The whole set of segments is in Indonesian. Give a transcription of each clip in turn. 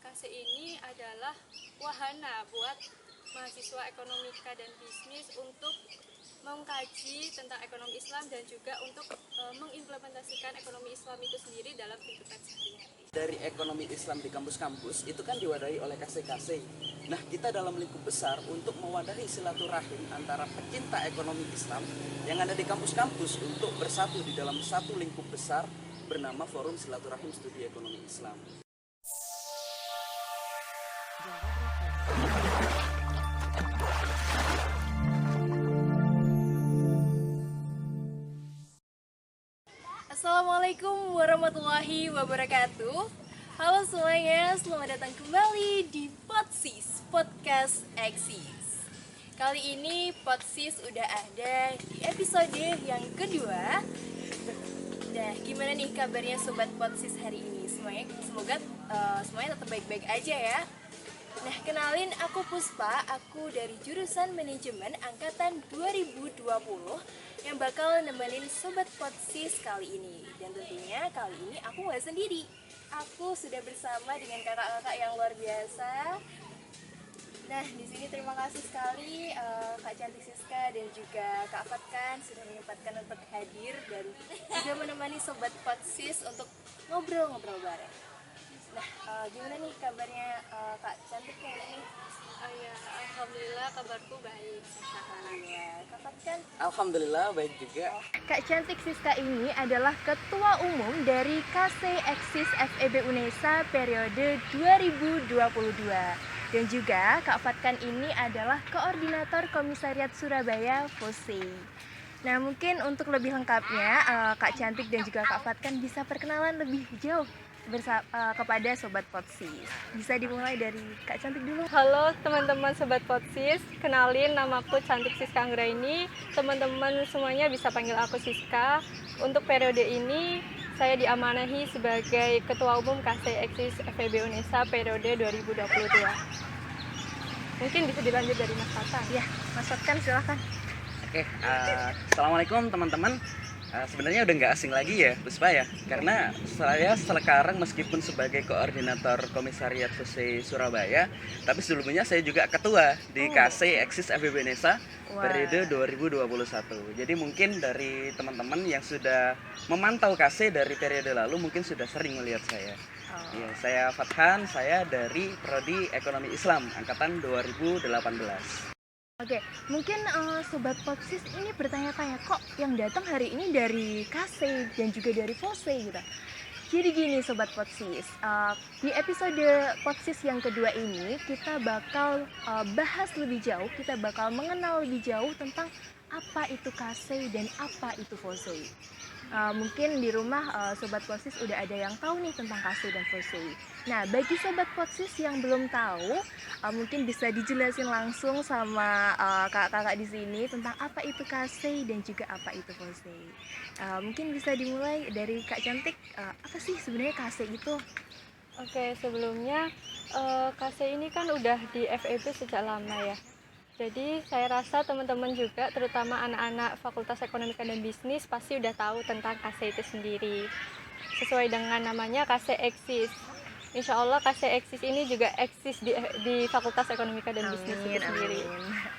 KC ini adalah wahana buat mahasiswa ekonomika dan bisnis untuk mengkaji tentang ekonomi Islam dan juga untuk mengimplementasikan ekonomi Islam itu sendiri dalam kehidupan sehari-hari. Dari ekonomi Islam di kampus-kampus itu kan diwadahi oleh KC-KC. Nah, kita dalam lingkup besar untuk mewadahi silaturahim antara pecinta ekonomi Islam yang ada di kampus-kampus untuk bersatu di dalam satu lingkup besar bernama Forum Silaturahim Studi Ekonomi Islam. Assalamualaikum warahmatullahi wabarakatuh. Halo semuanya, selamat datang kembali di Podsis, Podcast Eksis. Kali ini Podsis udah ada di episode yang kedua. Nah, gimana nih kabarnya Sobat Podsis hari ini? Semoga semuanya tetap baik-baik aja ya. Nah, kenalin, aku Puspa, aku dari jurusan Manajemen Angkatan 2020 yang bakal nemenin Sobat Podsis kali ini. Dan tentunya kali ini aku gak sendiri. Aku sudah bersama dengan kakak-kakak yang luar biasa. Nah, di sini terima kasih sekali Kak Cantik Siska dan juga Kak Fatkan sudah menyempatkan untuk hadir dan juga menemani Sobat Podsis untuk ngobrol-ngobrol bareng. Nah, gimana nih kabarnya Kak Cantik hari ini? Ya, alhamdulillah kabarku baik. Alhamdulillah. Kak Fatkan? Alhamdulillah baik juga. Kak Cantik Siska ini adalah Ketua Umum dari KC Eksis FEB UNESA periode 2022. Dan juga Kak Fatkan ini adalah Koordinator Komisariat Surabaya FOSE. Nah, mungkin untuk lebih lengkapnya Kak Cantik dan juga Kak Fatkan bisa perkenalan lebih jauh kepada Sobat Podsis. Bisa dimulai dari Kak Cantik dulu. Halo teman-teman Sobat Podsis, kenalin namaku Cantik Siska Anggraini. Teman-teman semuanya bisa panggil aku Siska. Untuk periode ini saya diamanahi sebagai Ketua Umum KC Eksis FEB UNESA periode 2022. Mungkin bisa dilanjut dari Mas Fatkan. Ya, Mas Fatkan silahkan. Oke, assalamualaikum teman-teman. Sebenarnya udah nggak asing lagi ya Puspa ya, karena saya sekarang meskipun sebagai koordinator Komisariat FOSE Surabaya, tapi sebelumnya saya juga ketua di KC Eksis FEB UNESA periode 2021. Jadi mungkin dari teman-teman yang sudah memantau KC dari periode lalu mungkin sudah sering melihat saya. Ya, saya Fathan, saya dari Prodi Ekonomi Islam angkatan 2018. Oke, mungkin Sobat Podsis ini bertanya-tanya, kok yang datang hari ini dari KC dan juga dari FOSE gitu. Jadi gini Sobat Podsis, di episode Podsis yang kedua ini kita bakal bahas lebih jauh, kita bakal mengenal lebih jauh tentang apa itu KC dan apa itu FOSE. Mungkin di rumah Sobat Podsis udah ada yang tahu nih tentang KC dan FOSE. Nah, bagi Sobat Podsis yang belum tahu, mungkin bisa dijelasin langsung sama kakak-kakak di sini tentang apa itu KC dan juga apa itu FOSE. Mungkin bisa dimulai dari Kak Cantik, apa sih sebenarnya KC itu? Oke, sebelumnya KC ini kan udah di FEB sejak lama ya. Jadi saya rasa teman-teman juga, terutama anak-anak Fakultas Ekonomika dan Bisnis pasti udah tahu tentang KC itu sendiri. Sesuai dengan namanya KC Eksis. Insya Allah KC Eksis ini juga eksis di Fakultas Ekonomika dan Bisnis itu sendiri.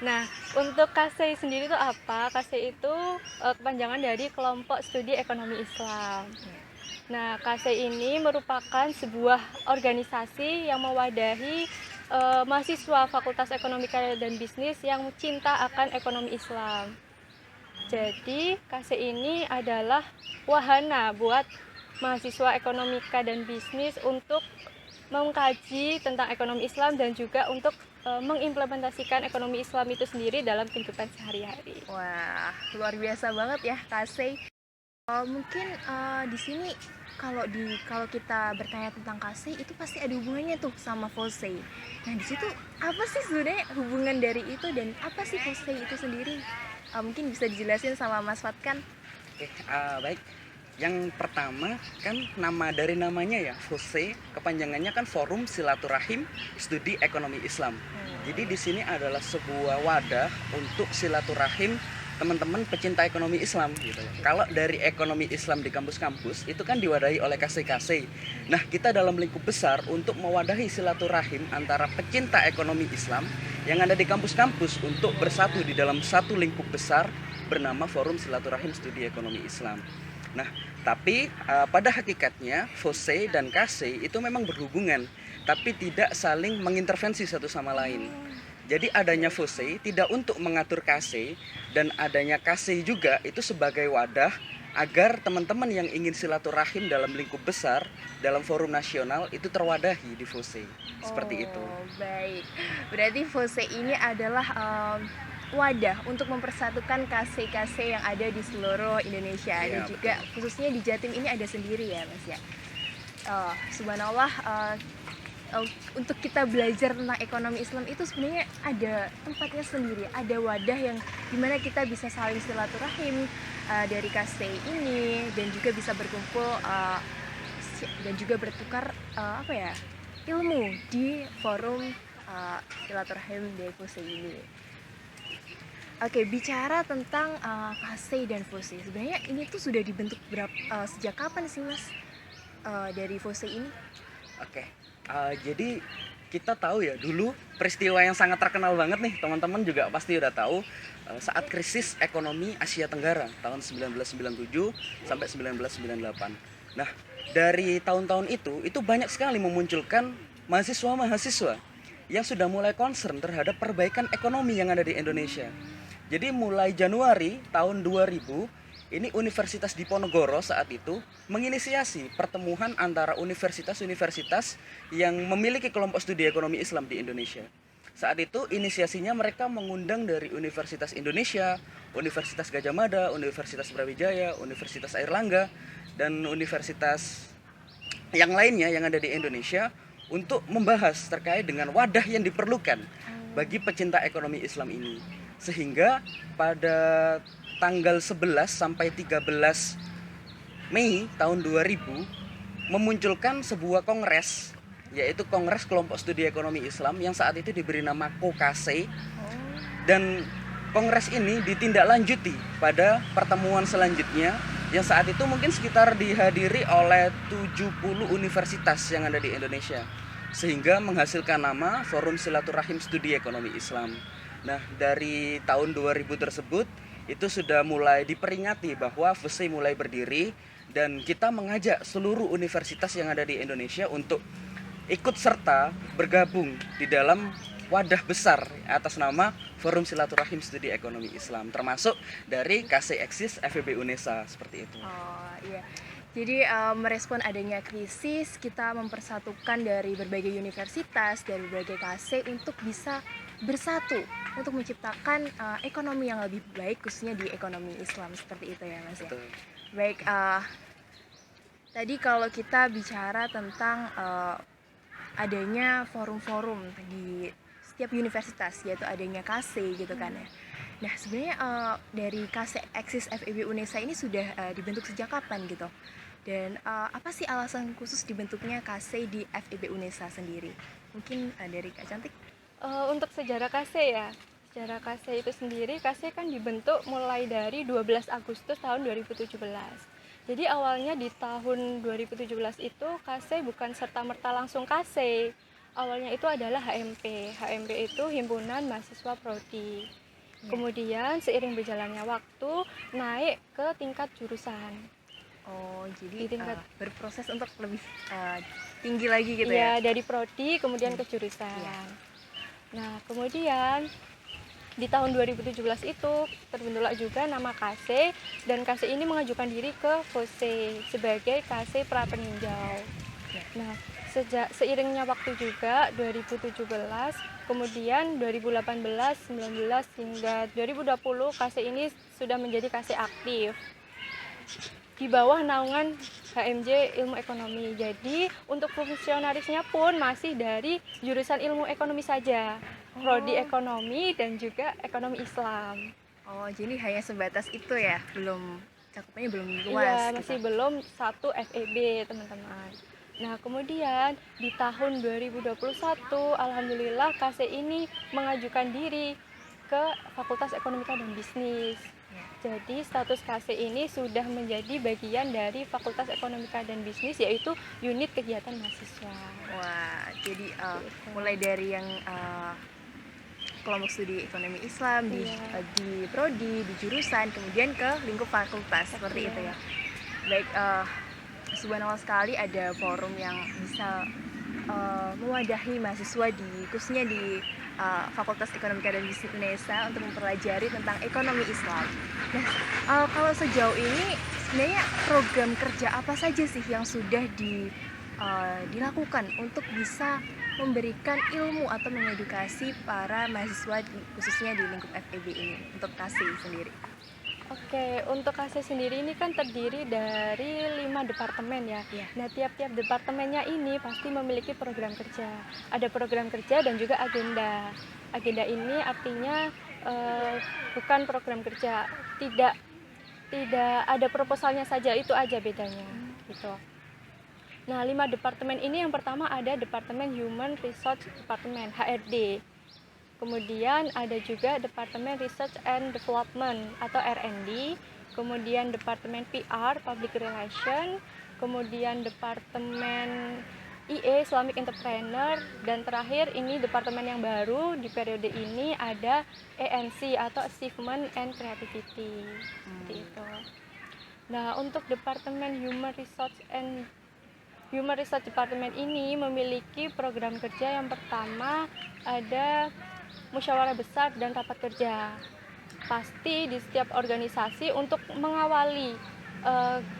Nah, untuk KC sendiri itu apa? KC itu kepanjangan dari Kelompok Studi Ekonomi Islam. Nah, KC ini merupakan sebuah organisasi yang mewadahi mahasiswa Fakultas Ekonomika dan Bisnis yang cinta akan ekonomi Islam. Jadi, KC ini adalah wahana buat mahasiswa ekonomika dan bisnis untuk mengkaji tentang ekonomi Islam dan juga untuk mengimplementasikan ekonomi Islam itu sendiri dalam kehidupan sehari-hari. Wah, luar biasa banget ya KC. Mungkin di sini kalau kita bertanya tentang KC itu pasti ada hubungannya tuh sama FOSE. Nah, di situ apa sih sebenarnya hubungan dari itu dan apa sih FOSE itu sendiri? Mungkin bisa dijelasin sama Mas Fatkan. Oke, baik. Yang pertama kan nama dari namanya ya FOSE, kepanjangannya kan Forum Silaturahim Studi Ekonomi Islam. Jadi di sini adalah sebuah wadah untuk silaturahim teman-teman pecinta ekonomi Islam gitu loh. Kalau dari ekonomi Islam di kampus-kampus itu kan diwadahi oleh KC-KC. Nah, kita dalam lingkup besar untuk mewadahi silaturahim antara pecinta ekonomi Islam yang ada di kampus-kampus untuk bersatu di dalam satu lingkup besar bernama Forum Silaturahim Studi Ekonomi Islam. Nah, tapi pada hakikatnya FOSE dan KC itu memang berhubungan, tapi tidak saling mengintervensi satu sama lain. Jadi adanya FOSE tidak untuk mengatur KC, dan adanya KC juga itu sebagai wadah agar teman-teman yang ingin silaturahim dalam lingkup besar, dalam forum nasional itu terwadahi di FOSE. Seperti itu. Baik, berarti FOSE ini adalah wadah untuk mempersatukan KC-KC yang ada di seluruh Indonesia, dan juga khususnya di Jatim ini ada sendiri ya Mas ya. Subhanallah, untuk kita belajar tentang ekonomi Islam itu sebenarnya ada tempatnya sendiri, ada wadah yang dimana kita bisa saling silaturahim dari KC ini, dan juga bisa berkumpul dan juga bertukar ilmu di forum silaturahim di FOSE ini. Oke, bicara tentang KC dan FOSE, sebenarnya ini tuh sudah dibentuk sejak kapan sih Mas dari FOSE ini? Oke, jadi kita tahu ya dulu peristiwa yang sangat terkenal banget nih, teman-teman juga pasti udah tahu, saat krisis ekonomi Asia Tenggara tahun 1997 sampai 1998. Nah, dari tahun-tahun itu banyak sekali memunculkan mahasiswa-mahasiswa yang sudah mulai concern terhadap perbaikan ekonomi yang ada di Indonesia. Jadi mulai Januari tahun 2000, ini Universitas Diponegoro saat itu menginisiasi pertemuan antara universitas-universitas yang memiliki kelompok studi ekonomi Islam di Indonesia. Saat itu inisiasinya mereka mengundang dari Universitas Indonesia, Universitas Gadjah Mada, Universitas Brawijaya, Universitas Airlangga, dan universitas yang lainnya yang ada di Indonesia untuk membahas terkait dengan wadah yang diperlukan bagi pecinta ekonomi Islam ini. Sehingga pada tanggal 11 sampai 13 Mei tahun 2000 memunculkan sebuah kongres, yaitu Kongres Kelompok Studi Ekonomi Islam yang saat itu diberi nama KOKASE. Dan kongres ini ditindaklanjuti pada pertemuan selanjutnya yang saat itu mungkin sekitar dihadiri oleh 70 universitas yang ada di Indonesia, sehingga menghasilkan nama Forum Silaturahim Studi Ekonomi Islam. Nah, dari tahun 2000 tersebut itu sudah mulai diperingati bahwa FOSE mulai berdiri, dan kita mengajak seluruh universitas yang ada di Indonesia untuk ikut serta bergabung di dalam wadah besar atas nama Forum Silaturahim Studi Ekonomi Islam, termasuk dari KC Eksis FEB UNESA, seperti itu. Oh iya. Jadi merespon adanya krisis, kita mempersatukan dari berbagai universitas, dari berbagai KC untuk bisa bersatu untuk menciptakan ekonomi yang lebih baik, khususnya di ekonomi Islam, seperti itu ya Mas ya. Betul. Baik, tadi kalau kita bicara tentang adanya forum-forum di setiap universitas, yaitu adanya KC gitu kan ya. Nah, sebenarnya dari KC Eksis FEB UNESA ini sudah dibentuk sejak kapan gitu? Dan apa sih alasan khusus dibentuknya KC di FEB UNESA sendiri? Mungkin dari Kak Cantik? Untuk sejarah KC ya, sejarah KC itu sendiri, KC kan dibentuk mulai dari 12 Agustus tahun 2017. Jadi awalnya di tahun 2017 itu KC bukan serta-merta langsung KC. Awalnya itu adalah HMP. HMP itu Himpunan Mahasiswa Prodi. Kemudian seiring berjalannya waktu naik ke tingkat jurusan. Oh, jadi Di tingkat berproses untuk lebih tinggi lagi gitu ya? ya? Dari prodi kemudian ke jurusan. Nah, kemudian di tahun 2017 itu terbentuklah juga nama KC, dan KC ini mengajukan diri ke FOSE sebagai KC pra peninjau. Nah, seiringnya waktu juga 2017, kemudian 2018, 19 hingga 2020 KC ini sudah menjadi KC aktif di bawah naungan HMJ Ilmu Ekonomi. Jadi untuk fungsionarisnya pun masih dari jurusan Ilmu Ekonomi saja, prodi Ekonomi dan juga Ekonomi Islam. Oh, jadi hanya sebatas itu ya, belum cakupannya belum luas. Iya, gitu. masih belum satu FEB teman-teman. Nah, kemudian di tahun 2021 alhamdulillah KC ini mengajukan diri ke Fakultas Ekonomika dan Bisnis. Jadi status KC ini sudah menjadi bagian dari Fakultas Ekonomika dan Bisnis, yaitu unit kegiatan mahasiswa. Wah, jadi Gitu. mulai dari yang kelompok studi ekonomi Islam Iya. di prodi, di jurusan, kemudian ke lingkup fakultas seperti Iya. itu ya. Baik, subhanallah sekali ada forum yang bisa mewadahi mahasiswa khususnya di Fakultas Ekonomika dan Bisnis Indonesia untuk mempelajari tentang ekonomi Islam. Nah, kalau sejauh ini sebenarnya program kerja apa saja sih yang sudah dilakukan untuk bisa memberikan ilmu atau mengedukasi para mahasiswa khususnya di lingkup FEB ini untuk KASI sendiri? Oke, untuk KC sendiri ini kan terdiri dari 5 departemen ya. Iya. Nah, tiap-tiap departemennya ini pasti memiliki program kerja. Ada program kerja dan juga agenda. Agenda ini artinya bukan program kerja, tidak ada proposalnya saja, itu aja bedanya gitu. Nah, 5 departemen ini yang pertama ada Departemen Human Resource Department, HRD. Kemudian ada juga Departemen Research and Development atau R&D, kemudian Departemen PR, Public Relation, kemudian Departemen IE, Islamic Entrepreneur, dan terakhir ini departemen yang baru di periode ini ada ANC atau Achievement and Creativity. Seperti itu. Nah, untuk Departemen Human Resource Department ini memiliki program kerja yang pertama ada musyawarah besar dan rapat kerja. Pasti di setiap organisasi untuk mengawali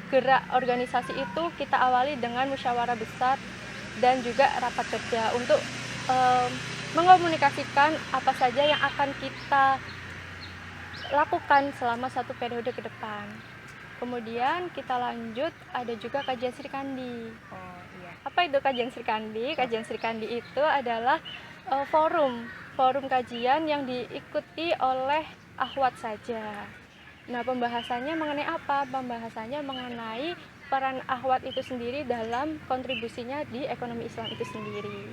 gerak organisasi itu kita awali dengan musyawarah besar dan juga rapat kerja untuk mengkomunikasikan apa saja yang akan kita lakukan selama satu periode ke depan. Kemudian kita lanjut ada juga kajian Srikandi. Oh iya. Apa itu kajian Srikandi? Kajian Srikandi itu adalah forum kajian yang diikuti oleh akhwat saja. Nah, pembahasannya mengenai apa? Pembahasannya mengenai peran akhwat itu sendiri dalam kontribusinya di ekonomi Islam itu sendiri.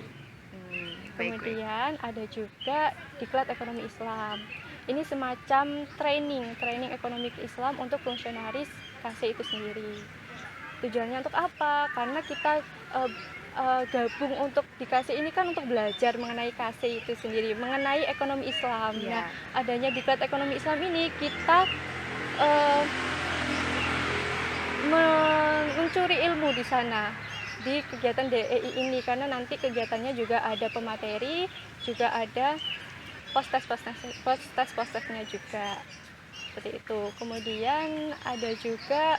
Baik. Kemudian ada juga Diklat Ekonomi Islam. Ini semacam training ekonomi Islam untuk fungsionaris KC itu sendiri. Tujuannya untuk apa? Karena kita gabung untuk di KC ini kan untuk belajar mengenai KC itu sendiri, mengenai ekonomi Islam. Iya. Nah, adanya Diklat Ekonomi Islam ini kita mencuri ilmu di sana di kegiatan DEI ini, karena nanti kegiatannya juga ada pemateri, juga ada post-test-nya juga seperti itu. Kemudian ada juga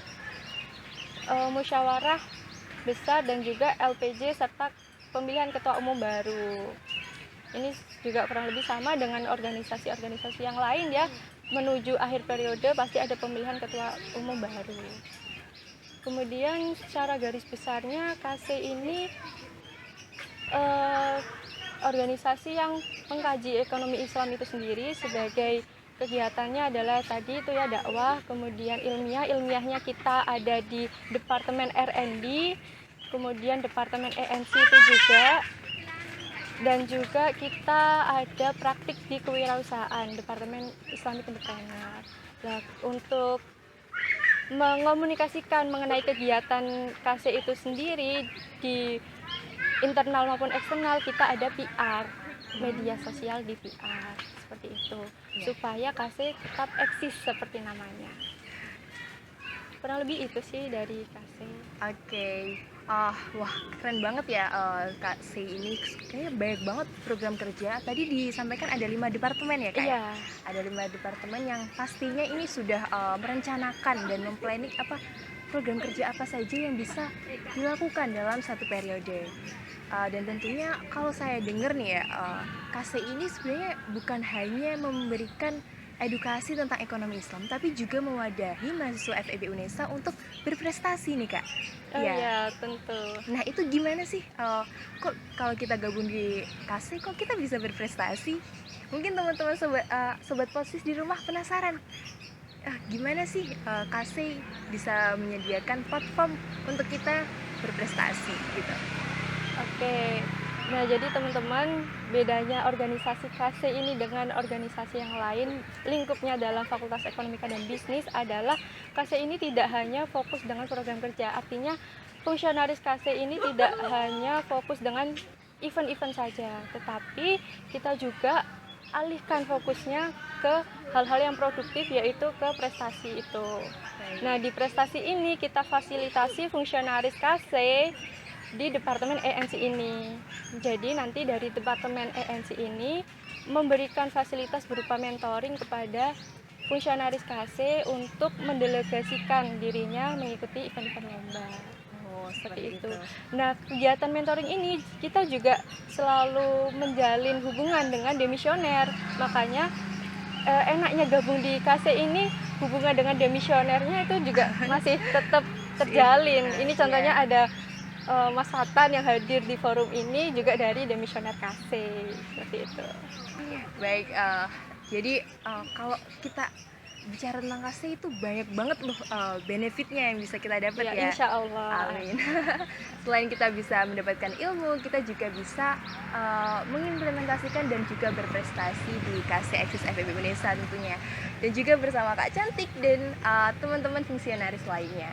musyawarah besar dan juga LPJ serta pemilihan ketua umum baru. Ini juga kurang lebih sama dengan organisasi-organisasi yang lain ya. Menuju akhir periode pasti ada pemilihan ketua umum baru. Kemudian secara garis besarnya KC ini organisasi yang mengkaji ekonomi Islam itu sendiri. Sebagai kegiatannya adalah tadi itu ya dakwah, kemudian ilmiahnya kita ada di Departemen R&D, kemudian Departemen ANC itu juga, dan juga kita ada praktik di kewirausahaan Departemen Islamic Entrepreneur. Nah, untuk mengomunikasikan mengenai kegiatan KC itu sendiri di internal maupun eksternal, kita ada PR, media sosial di PR seperti itu, supaya KC tetap eksis seperti namanya. Kurang lebih itu sih dari KC. Oke. Wah, keren banget ya Kak C ini. Kayaknya banyak banget program kerja. Tadi disampaikan ada 5 departemen ya Kak? Iya. Ada 5 departemen yang pastinya ini sudah merencanakan dan memplanning program kerja apa saja yang bisa dilakukan dalam satu periode. Dan tentunya kalau saya dengar nih ya, KC ini sebenarnya bukan hanya memberikan edukasi tentang ekonomi Islam, tapi juga mewadahi mahasiswa FEB UNESA untuk berprestasi nih Kak. Oh iya, tentu. Nah itu gimana sih, kok kalau kita gabung di KC kok kita bisa berprestasi? Mungkin teman-teman sobat Posis di rumah penasaran, gimana sih KC bisa menyediakan platform untuk kita berprestasi gitu? Oke. Nah, jadi teman-teman, bedanya organisasi KC ini dengan organisasi yang lain, lingkupnya dalam Fakultas Ekonomika dan Bisnis adalah KC ini tidak hanya fokus dengan program kerja. Artinya, fungsionaris KC ini tidak hanya fokus dengan event-event saja, tetapi kita juga alihkan fokusnya ke hal-hal yang produktif, yaitu ke prestasi itu. Nah, di prestasi ini kita fasilitasi fungsionaris KC di Departemen ENC ini. Jadi nanti dari Departemen ENC ini memberikan fasilitas berupa mentoring kepada fungsionaris KC untuk mendelegasikan dirinya mengikuti event-event lomba. Oh, Seperti itu. Nah, kegiatan mentoring ini kita juga selalu menjalin hubungan dengan demisioner. Makanya enaknya gabung di KC ini, hubungan dengan demisionernya itu juga masih tetap terjalin. Ini contohnya ada Mas Fatan yang hadir di forum ini juga dari demisioner KC, seperti itu. Baik, jadi kalau kita bicara tentang KC itu banyak banget loh benefitnya yang bisa kita dapat ya. Insya Allah. Amin. Selain kita bisa mendapatkan ilmu, kita juga bisa mengimplementasikan dan juga berprestasi di KC Eksis FEB Indonesia tentunya. Dan juga bersama Kak Cantik dan teman-teman fungsionaris lainnya.